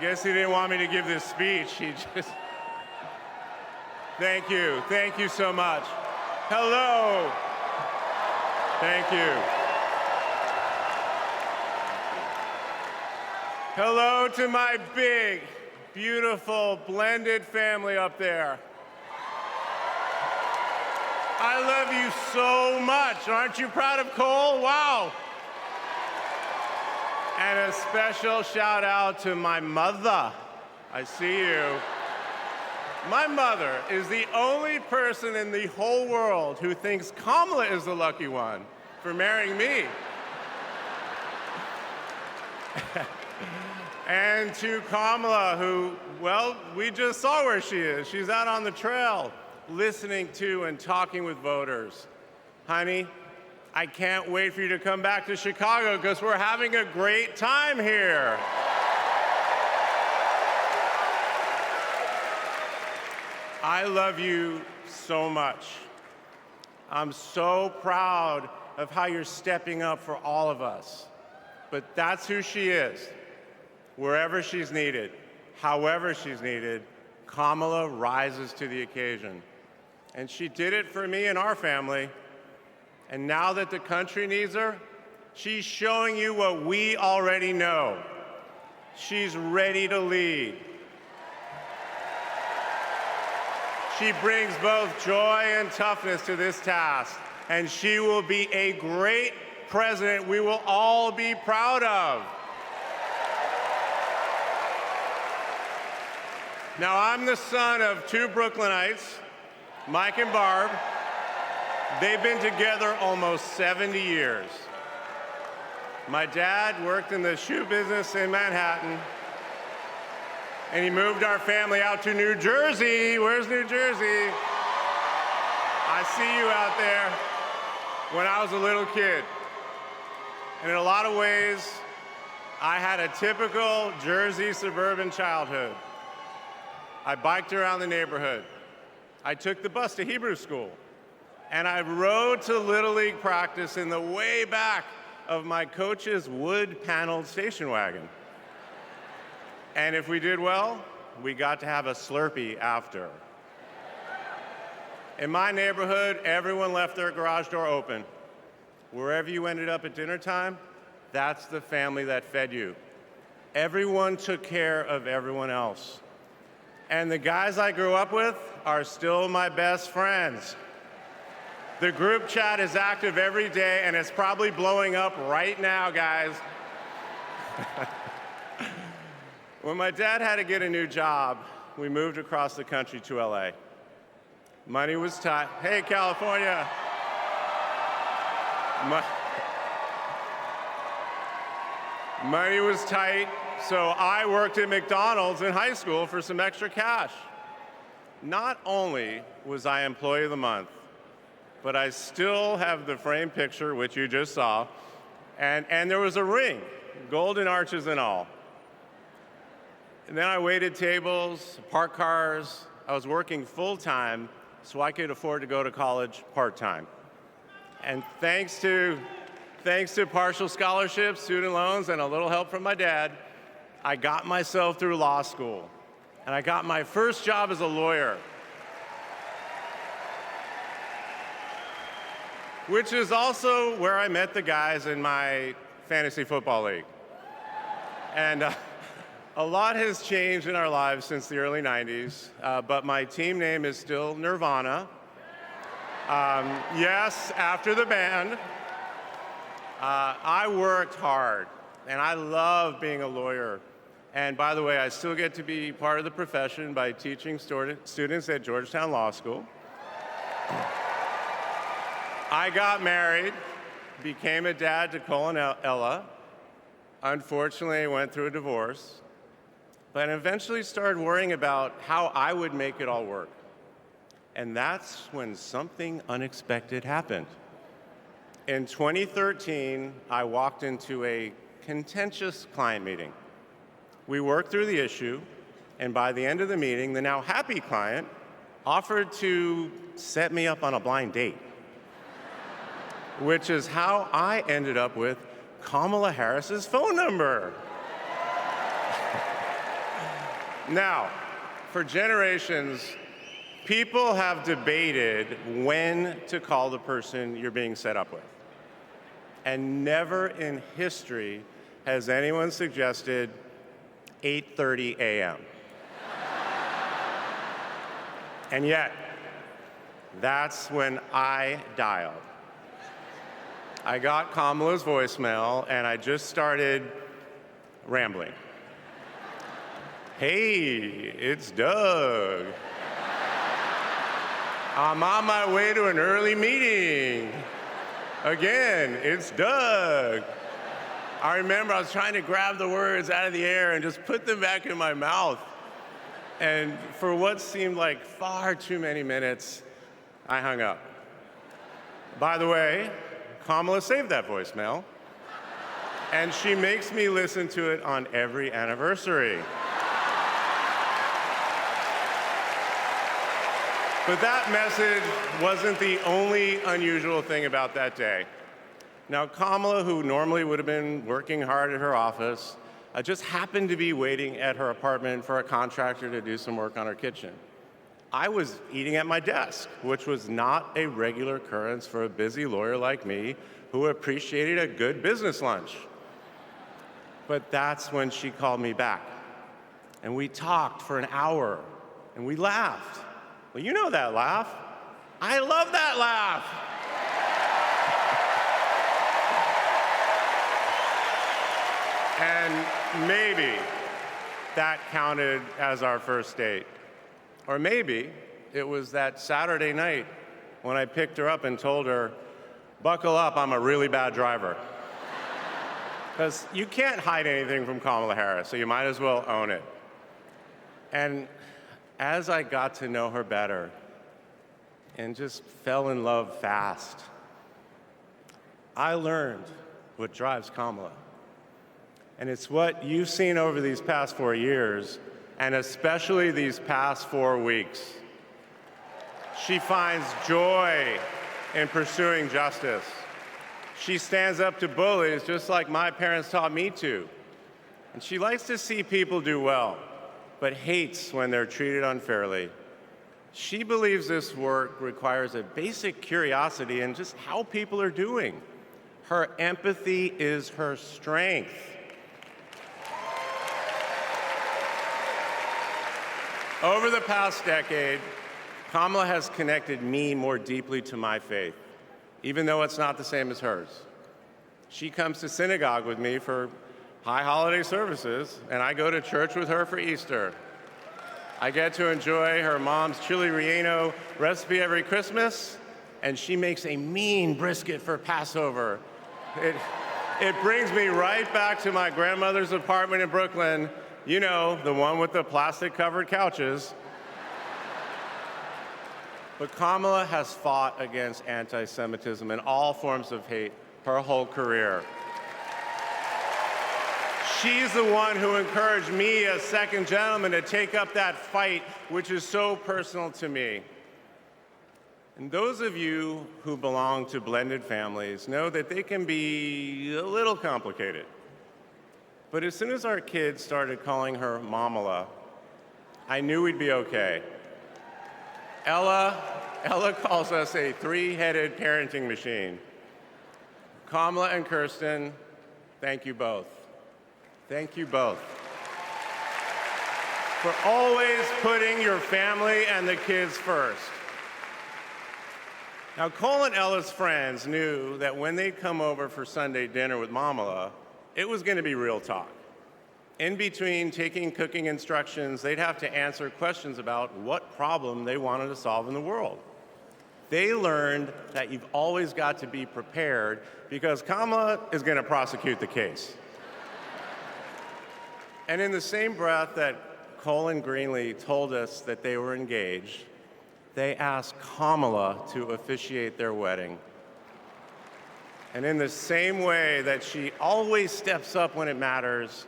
guess he didn't want me to give this speech. He just... Thank you so much. Hello. Thank you. Hello to my big, beautiful, blended family up there. I love you so much. Aren't you proud of Cole? Wow. And a special shout out to my mother. I see you. My mother is the only person in the whole world who thinks Kamala is the lucky one for marrying me. And to Kamala, who, well, we just saw where she is. She's out on the trail listening to and talking with voters. Honey, I can't wait for you to come back to Chicago because we're having a great time here. I love you so much. I'm so proud of how you're stepping up for all of us. But that's who she is. Wherever she's needed, however she's needed, Kamala rises to the occasion. And she did it for me and our family. And now that the country needs her, she's showing you what we already know. She's ready to lead. She brings both joy and toughness to this task, and she will be a great president we will all be proud of. Now, I'm the son of two Brooklynites, Mike and Barb. They've been together almost 70 years. My dad worked in the shoe business in Manhattan, and he moved our family out to New Jersey. Where's New Jersey? I see you out there. When I was a little kid. And in a lot of ways, I had a typical Jersey suburban childhood. I biked around the neighborhood. I took the bus to Hebrew school. And I rode to Little League practice in the way back of my coach's wood-paneled station wagon. And if we did well, we got to have a Slurpee after. In my neighborhood, everyone left their garage door open. Wherever you ended up at dinner time, that's the family that fed you. Everyone took care of everyone else. And the guys I grew up with are still my best friends. The group chat is active every day, and it's probably blowing up right now, guys. When my dad had to get a new job, we moved across the country to LA. Money was tight. Hey, California. Money was tight, so I worked at McDonald's in high school for some extra cash. Not only was I Employee of the Month, but I still have the framed picture, which you just saw, and there was a ring, golden arches and all. And then I waited tables, parked cars. I was working full-time so I could afford to go to college part-time. And thanks to partial scholarships, student loans, and a little help from my dad, I got myself through law school. And I got my first job as a lawyer, which is also where I met the guys in my fantasy football league. And a lot has changed in our lives since the early 90s, but my team name is still Nirvana. Yes, after the band. I worked hard, and I love being a lawyer. And by the way, I still get to be part of the profession by teaching students at Georgetown Law School. I got married, became a dad to Cole and Ella. Unfortunately, I went through a divorce, but eventually started worrying about how I would make it all work. And that's when something unexpected happened. In 2013, I walked into a contentious client meeting. We worked through the issue, and by the end of the meeting, the now happy client offered to set me up on a blind date, which is how I ended up with Kamala Harris's phone number. Now, for generations, people have debated when to call the person you're being set up with. And never in history has anyone suggested 8:30 a.m. And yet, that's when I dialed. I got Kamala's voicemail, and I just started rambling. Hey, it's Doug. I'm on my way to an early meeting. Again, it's Doug. I remember I was trying to grab the words out of the air and just put them back in my mouth. And for what seemed like far too many minutes, I hung up. By the way, Kamala saved that voicemail, and she makes me listen to it on every anniversary. But that message wasn't the only unusual thing about that day. Now, Kamala, who normally would have been working hard at her office, just happened to be waiting at her apartment for a contractor to do some work on her kitchen. I was eating at my desk, which was not a regular occurrence for a busy lawyer like me who appreciated a good business lunch. But that's when she called me back. And we talked for an hour, and we laughed. Well, you know that laugh. I love that laugh. And maybe that counted as our first date. Or maybe it was that Saturday night when I picked her up and told her, buckle up, I'm a really bad driver. Because you can't hide anything from Kamala Harris, so you might as well own it. And as I got to know her better and just fell in love fast, I learned what drives Kamala. And it's what you've seen over these past 4 years, and especially these past 4 weeks. She finds joy in pursuing justice. She stands up to bullies just like my parents taught me to. And she likes to see people do well, but hates when they're treated unfairly. She believes this work requires a basic curiosity in just how people are doing. Her empathy is her strength. Over the past decade, Kamala has connected me more deeply to my faith, even though it's not the same as hers. She comes to synagogue with me for high holiday services, and I go to church with her for Easter. I get to enjoy her mom's chili relleno recipe every Christmas, and she makes a mean brisket for Passover. It brings me right back to my grandmother's apartment in Brooklyn, you know, the one with the plastic-covered couches. But Kamala has fought against anti-Semitism and all forms of hate her whole career. She's the one who encouraged me as second gentleman to take up that fight, which is so personal to me. And those of you who belong to blended families know that they can be a little complicated. But as soon as our kids started calling her Mamala, I knew we'd be okay. Ella calls us a three-headed parenting machine. Kamala and Kirsten, thank you both. Thank you both for always putting your family and the kids first. Now, Cole and Ella's friends knew that when they'd come over for Sunday dinner with Mamala, it was going to be real talk. In between taking cooking instructions, they'd have to answer questions about what problem they wanted to solve in the world. They learned that you've always got to be prepared because Kamala is going to prosecute the case. And in the same breath that Cole and Greenlee told us that they were engaged, they asked Kamala to officiate their wedding. And in the same way that she always steps up when it matters,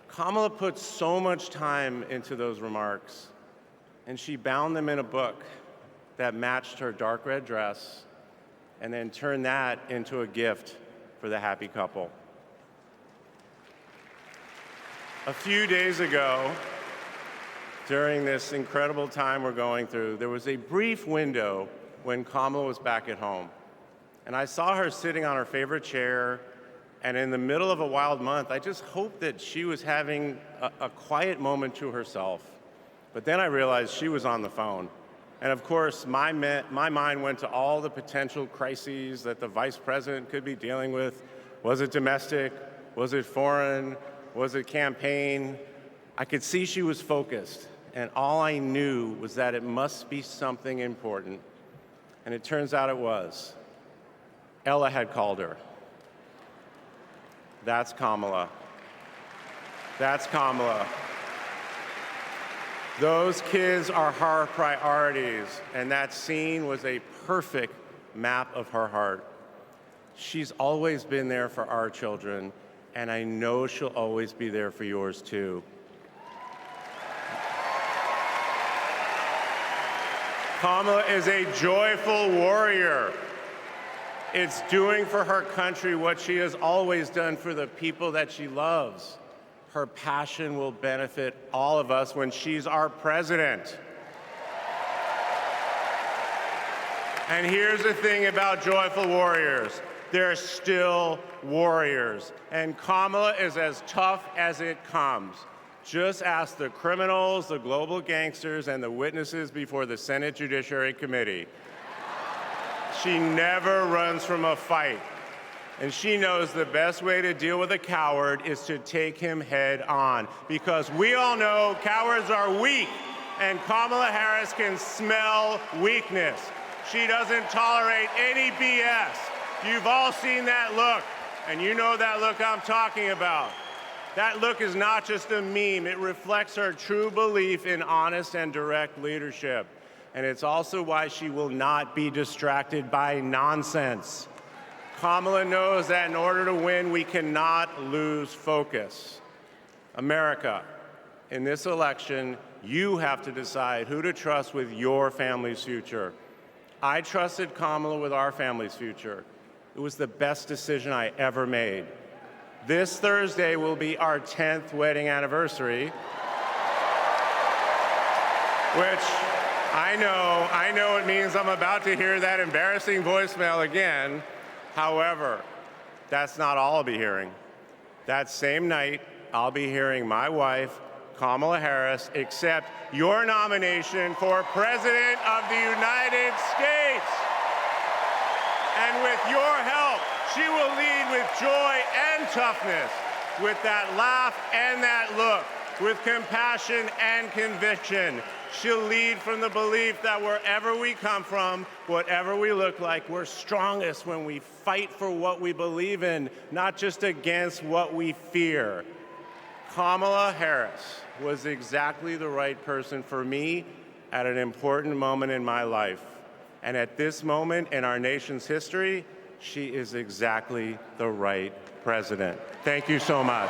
Kamala put so much time into those remarks, and she bound them in a book that matched her dark red dress, and then turned that into a gift for the happy couple. A few days ago, during this incredible time we're going through, there was a brief window when Kamala was back at home. And I saw her sitting on her favorite chair, and in the middle of a wild month, I just hoped that she was having a quiet moment to herself. But then I realized she was on the phone. And of course, my mind went to all the potential crises that the vice president could be dealing with. Was it domestic? Was it foreign? Was it campaign? I could see she was focused, and all I knew was that it must be something important. And it turns out it was. Ella had called her. That's Kamala. That's Kamala. Those kids are her priorities, and that scene was a perfect map of her heart. She's always been there for our children, and I know she'll always be there for yours too. Kamala is a joyful warrior. It's doing for her country what she has always done for the people that she loves. Her passion will benefit all of us when she's our president. And here's the thing about joyful warriors. They're still warriors. And Kamala is as tough as it comes. Just ask the criminals, the global gangsters, and the witnesses before the Senate Judiciary Committee. She never runs from a fight. And she knows the best way to deal with a coward is to take him head on. Because we all know cowards are weak, and Kamala Harris can smell weakness. She doesn't tolerate any BS. You've all seen that look, and you know that look I'm talking about. That look is not just a meme. It reflects her true belief in honest and direct leadership. And it's also why she will not be distracted by nonsense. Kamala knows that in order to win, we cannot lose focus. America, in this election, you have to decide who to trust with your family's future. I trusted Kamala with our family's future. It was the best decision I ever made. This Thursday will be our 10th wedding anniversary, which I know it means I'm about to hear that embarrassing voicemail again. However, that's not all I'll be hearing. That same night, I'll be hearing my wife, Kamala Harris, accept your nomination for President of the United States. And with your help, she will lead with joy and toughness, with that laugh and that look, with compassion and conviction. She'll lead from the belief that wherever we come from, whatever we look like, we're strongest when we fight for what we believe in, not just against what we fear. Kamala Harris was exactly the right person for me at an important moment in my life. And at this moment in our nation's history, she is exactly the right president. Thank you so much.